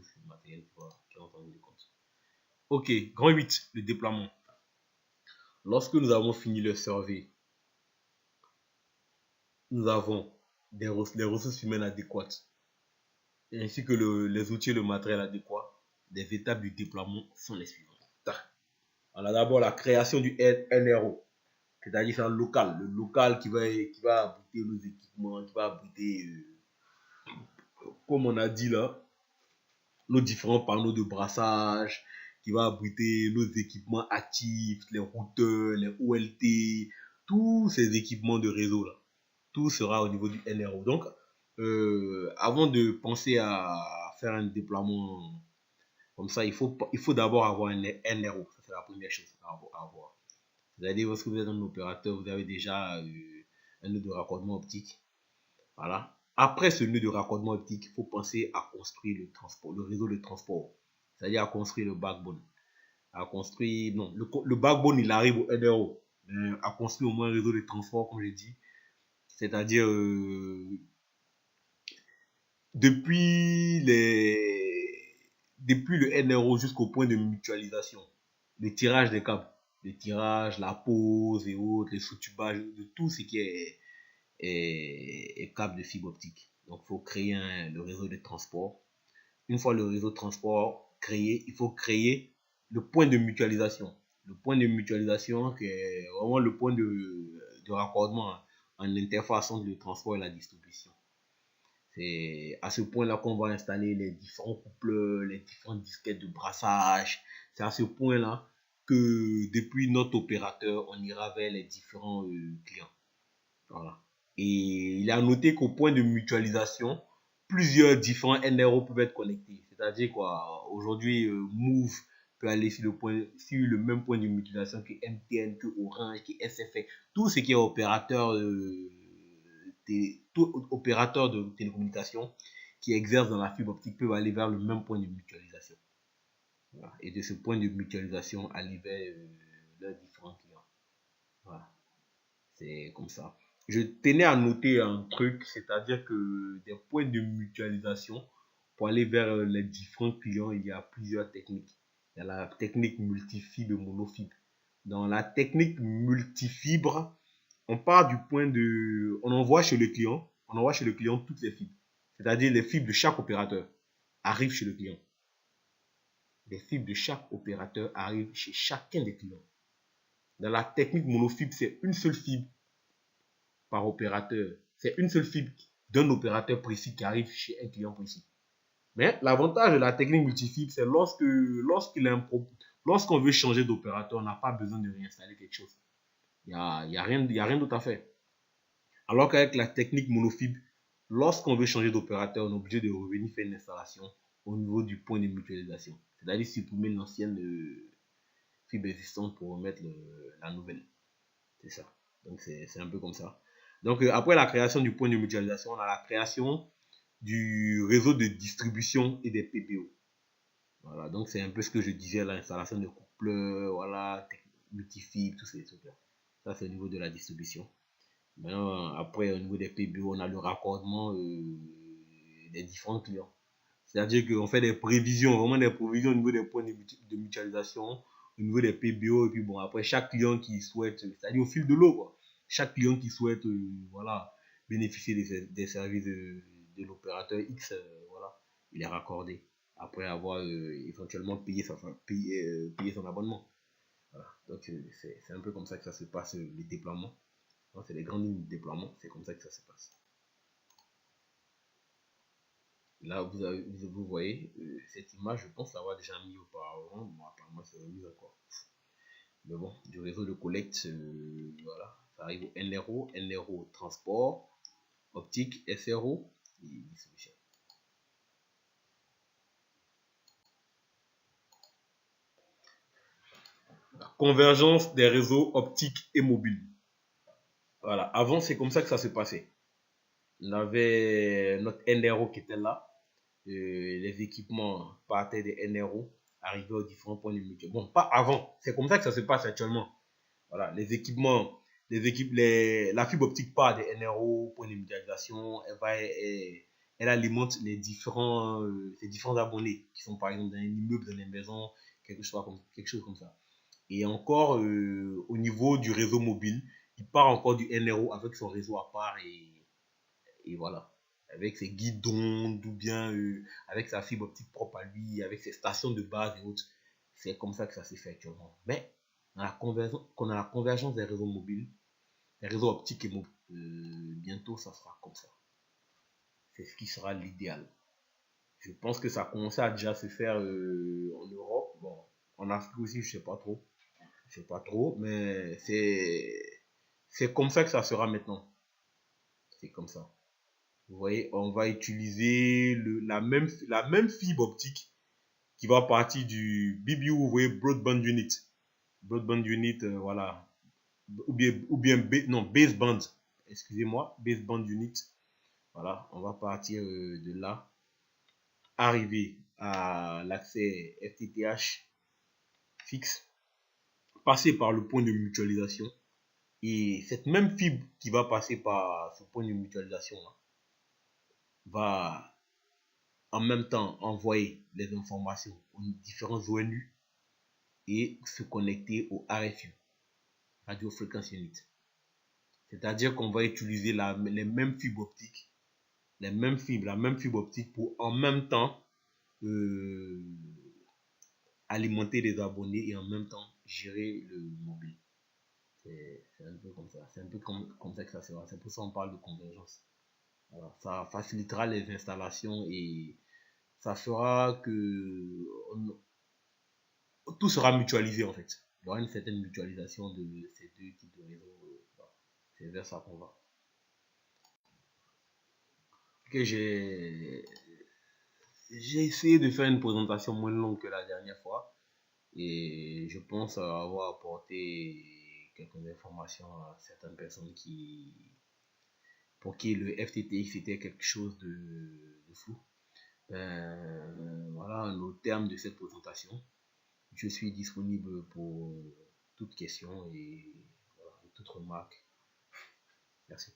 tout le matériel qui rentre en ligne de compte. Ok, grand 8, le déploiement. Lorsque nous avons fini le survey, nous avons des ressources humaines adéquates, ainsi que les outils et le matériel adéquat. Les étapes du déploiement sont les suivantes. On a d'abord la création du NRO, c'est-à-dire c'est un local, le local qui va abriter nos équipements, qui va abriter, comme on a dit là, nos différents panneaux de brassage, qui va abriter nos équipements actifs, les routeurs, les OLT, tous ces équipements de réseau là. Tout sera au niveau du NRO. Donc, avant de penser à faire un déploiement comme ça, il faut d'abord avoir un NRO. Ça, c'est la première chose à avoir. C'est-à-dire, lorsque vous êtes un opérateur, vous avez déjà un nœud de raccordement optique. Voilà. Après ce nœud de raccordement optique, il faut penser à construire le réseau de transport. C'est-à-dire à construire le backbone. Le backbone, il arrive au NRO. Mais à construire au moins un réseau de transport, comme j'ai dit. C'est-à-dire, depuis le NRO jusqu'au point de mutualisation, le tirage des câbles, le tirage, la pose et autres, le sous-tubage, de tout ce qui est câble de fibre optique. Donc, il faut créer le réseau de transport. Une fois le réseau de transport créé, il faut créer le point de mutualisation. Le point de mutualisation, qui est vraiment le point de raccordement en interface entre le transport et la distribution. C'est à ce point-là qu'on va installer les différents coupleurs, les différentes disquettes de brassage. C'est à ce point-là que depuis notre opérateur, on ira vers les différents clients. Voilà. Et il a noté qu'au point de mutualisation, plusieurs différents NRO peuvent être connectés. C'est-à-dire quoi, aujourd'hui, Move peut aller sur le même point de mutualisation que MTN, que Orange, que SFR, tout ce qui est opérateur tout opérateur de télécommunication qui exerce dans la fibre optique peuvent aller vers le même point de mutualisation. Voilà. Et de ce point de mutualisation, aller vers leurs différents clients. Voilà. C'est comme ça. Je tenais à noter un truc, c'est-à-dire que des points de mutualisation, pour aller vers les différents clients, il y a plusieurs techniques. Il y a la technique multifibre et monofibre. Dans la technique multifibre, on part du point de... On envoie chez le client toutes les fibres. C'est-à-dire les fibres de chaque opérateur arrivent chez le client. Les fibres de chaque opérateur arrivent chez chacun des clients. Dans la technique monofibre, c'est une seule fibre par opérateur. C'est une seule fibre d'un opérateur précis qui arrive chez un client précis. Mais l'avantage de la technique multifibre, c'est lorsqu'on veut changer d'opérateur, on n'a pas besoin de réinstaller quelque chose. Il n'y a rien d'autre à faire. Alors qu'avec la technique monofibre, lorsqu'on veut changer d'opérateur, on est obligé de revenir faire une installation au niveau du point de mutualisation. C'est-à-dire supprimer l'ancienne fibre existante pour remettre la nouvelle. C'est ça. Donc c'est un peu comme ça. Donc après la création du point de mutualisation, on a la création du réseau de distribution et des PBO. Voilà, donc c'est un peu ce que je disais, l'installation de coupleurs, voilà, multifibre, tous ces trucs-là. Ça, c'est au niveau de la distribution. Maintenant, après, au niveau des PBO, on a le raccordement des différents clients. C'est-à-dire qu'on fait des prévisions, vraiment des prévisions au niveau des points de mutualisation, au niveau des PBO, et puis bon, après, chaque client qui souhaite, c'est-à-dire au fil de l'eau, quoi. Chaque client qui souhaite, voilà, bénéficier des services de l'opérateur X, voilà, il est raccordé après avoir éventuellement payé son abonnement. Voilà. Donc, c'est un peu comme ça que ça se passe, les déploiements. C'est les grandes lignes de déploiement, c'est comme ça que ça se passe. Là, vous voyez cette image, je pense l'avoir déjà mis auparavant. Bon, apparemment, c'est remis encore. Mais bon, du réseau de collecte, voilà, ça arrive au NRO transport, optique, SRO et distribution. La convergence des réseaux optiques et mobiles. Voilà, avant, c'est comme ça que ça se passait. On avait notre NRO qui était là. Les équipements partaient des NRO, arrivaient aux différents points de mutualisation. Bon, pas avant, c'est comme ça que ça se passe actuellement. Voilà, la fibre optique part des NRO, point de mutualisation, elle alimente ses différents abonnés qui sont par exemple dans un immeuble, dans une maison, quelque chose comme ça. Et encore, au niveau du réseau mobile, il part encore du NRO avec son réseau à part et voilà. Avec ses guidons, ou bien avec sa fibre optique propre à lui, avec ses stations de base et autres. C'est comme ça que ça s'est fait actuellement. Mais quand on a la convergence des réseaux mobiles, des réseaux optiques et mobiles, bientôt ça sera comme ça. C'est ce qui sera l'idéal. Je pense que ça a commencé à déjà se faire en Europe. Bon, en Afrique aussi, je sais pas trop. Je sais pas trop, mais c'est comme ça que ça sera maintenant. C'est comme ça. Vous voyez, on va utiliser la même fibre optique qui va partir du BBU, vous voyez, Broadband Unit. Broadband Unit, voilà. Ou bien non, Baseband. Excusez-moi, Baseband Unit. Voilà, on va partir de là. Arriver à l'accès FTTH fixe. Passer par le point de mutualisation. Et cette même fibre qui va passer par ce point de mutualisation là, va en même temps envoyer les informations aux différents ONU et se connecter au RFU, Radio Frequency Unit. C'est-à-dire qu'on va utiliser les mêmes fibres optiques, la même fibre optique pour en même temps euh, alimenter les abonnés et en même temps gérer le mobile. C'est un peu comme ça. C'est un peu comme ça que ça sera. C'est pour ça qu'on parle de convergence. Alors, ça facilitera les installations et ça fera que tout sera mutualisé en fait. Il y aura une certaine mutualisation de ces deux types de réseaux. C'est vers ça qu'on va. Que j'ai essayé de faire une présentation moins longue que la dernière fois et je pense avoir apporté quelques informations à certaines personnes pour qui le FTTX était quelque chose de flou. Voilà, au terme de cette présentation, je suis disponible pour toute question et voilà, toute remarque. Merci.